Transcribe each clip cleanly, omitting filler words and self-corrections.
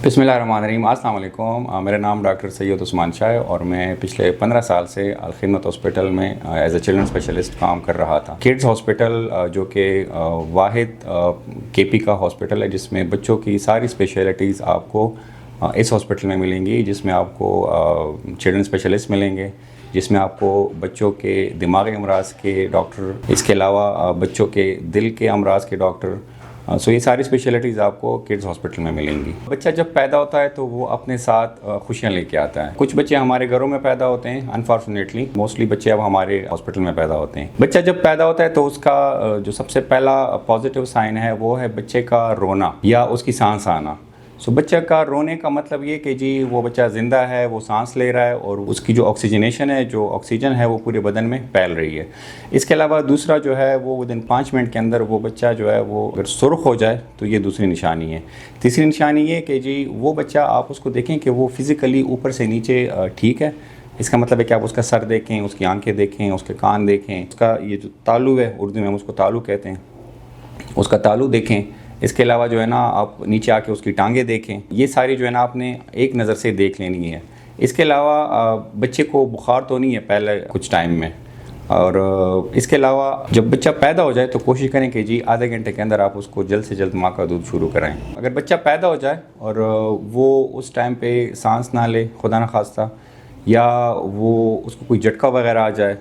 बिस्मिल्लाहिर्रहमानिर्रहीम। अस्सलाम वालेकुम। मेरा नाम डॉक्टर सैयद उस्मान शाह है और मैं पिछले 15 साल से अल खिदमत हॉस्पिटल में एज ए चिल्ड्रन स्पेशलिस्ट काम कर रहा था। किड्स हॉस्पिटल जो कि वाहिद केपी का हॉस्पिटल है जिसमें बच्चों की सारी स्पेशलिटीज़ आपको इस हॉस्पिटल में मिलेंगी, जिसमें आपको चिल्ड्रन स्पेशलिस्ट मिलेंगे, जिसमें आपको बच्चों के दिमागी अमराज के डॉक्टर, इसके अलावा बच्चों के दिल के अमराज के डॉक्टर, सो ये सारी स्पेशलिटीज़ आपको किड्स हॉस्पिटल में मिलेंगी। बच्चा जब पैदा होता है तो वो अपने साथ खुशियाँ लेके आता है। कुछ बच्चे हमारे घरों में पैदा होते हैं, अनफॉर्चुनेटली मोस्टली बच्चे अब हमारे हॉस्पिटल में पैदा होते हैं। बच्चा जब पैदा होता है तो उसका जो सबसे पहला पॉजिटिव साइन है वो है बच्चे का रोना या उसकी सांस आना। सो बच्चे का रोने का मतलब ये कि जी वो बच्चा ज़िंदा है, वो सांस ले रहा है और उसकी जो ऑक्सीजनेशन है, जो ऑक्सीजन है वो पूरे बदन में फैल रही है। इसके अलावा दूसरा जो है वो विदिन 5 मिनट के अंदर वो बच्चा जो है वो अगर सुर्ख हो जाए तो ये दूसरी निशानी है। तीसरी निशानी ये कि जी वो बच्चा आप उसको देखें कि वो फिज़िकली ऊपर से नीचे ठीक है। इसका मतलब है कि आप उसका सर देखें, उसकी आंखें देखें, उसके कान देखें, उसका ये जो तालू है, उर्दू में हम उसको तालू कहते हैं, उसका तालू देखें। इसके अलावा जो है ना आप नीचे आके उसकी टांगें देखें। ये सारी जो है ना आपने एक नज़र से देख लेनी है। इसके अलावा बच्चे को बुखार तो नहीं है पहले कुछ टाइम में, और इसके अलावा जब बच्चा पैदा हो जाए तो कोशिश करें कि जी आधे घंटे के अंदर आप उसको जल्द से जल्द माँ का दूध शुरू कराएं। अगर बच्चा पैदा हो जाए और वो उस टाइम पे सांस ना ले, खुदा न खास्ता, या वो उसको कोई झटका वगैरह आ जाए,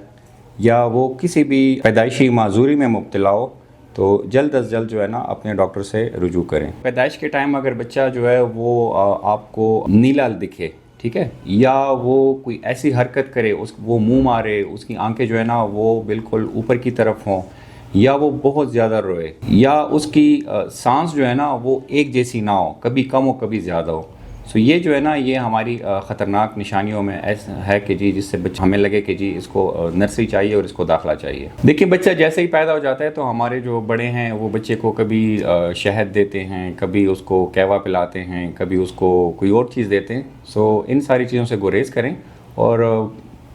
या वो किसी भी पैदाइशी माजूरी में मुब्तला हो, तो जल्द अज जल्द जो है ना अपने डॉक्टर से रुजू करें। पैदाइश के टाइम अगर बच्चा जो है वो आपको नीला दिखे, ठीक है, या वो कोई ऐसी हरकत करे, वो मुंह मारे, उसकी आंखें जो है ना वो बिल्कुल ऊपर की तरफ हों, या वो बहुत ज़्यादा रोए, या उसकी सांस जो है ना वो एक जैसी ना हो, कभी कम हो कभी ज़्यादा हो, सो ये जो है ना ये हमारी ख़तरनाक निशानियों में ऐसा है कि जी जिससे बच्चा हमें लगे कि जी इसको नर्सरी चाहिए और इसको दाखिला चाहिए। देखिए बच्चा जैसे ही पैदा हो जाता है तो हमारे जो बड़े हैं वो बच्चे को कभी शहद देते हैं, कभी उसको कहवा पिलाते हैं, कभी उसको कोई और चीज़ देते हैं। सो इन सारी चीज़ों से गुरेज करें और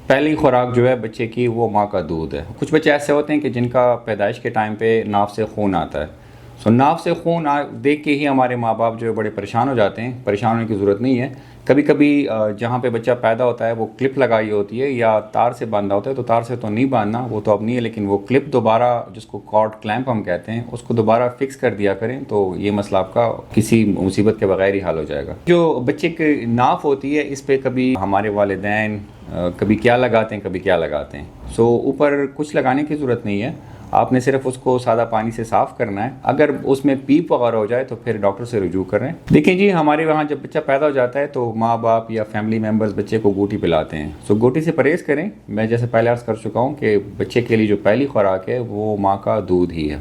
पहली खुराक जो है बच्चे की वो माँ का दूध है। कुछ बच्चे ऐसे होते हैं कि जिनका पैदाइश के टाइम पे नाव से खून आता है। सो नाव से खून देख के ही हमारे माँ बाप जो है बड़े परेशान हो जाते हैं। परेशान होने की ज़रूरत नहीं है। कभी कभी जहाँ पे बच्चा पैदा होता है वो क्लिप लगाई होती है या तार से बांधा होता है, तो तार से तो नहीं बांधना, वो तो अब नहीं है, लेकिन वो क्लिप दोबारा, जिसको कॉर्ड क्लैंप हम कहते हैं, उसको दोबारा फिक्स कर दिया करें तो ये मसला आपका किसी मुसीबत के बगैर ही हल हो जाएगा। जो बच्चे की नाफ होती है इस पर कभी हमारे वालिदैन कभी क्या लगाते हैं, कभी क्या लगाते हैं। सो ऊपर कुछ लगाने की ज़रूरत नहीं है, आपने सिर्फ उसको सादा पानी से साफ़ करना है। अगर उसमें पीप वगैरह हो जाए तो फिर डॉक्टर से रुजू करें। देखिए जी हमारे वहाँ जब बच्चा पैदा हो जाता है तो माँ बाप या फैमिली मेम्बर्स बच्चे को गोटी पिलाते हैं। सो गोटी से परहेज़ करें। मैं जैसे पहले अर्ज़ कर चुका हूँ कि बच्चे के लिए जो पहली खुराक है वो माँ का दूध ही है।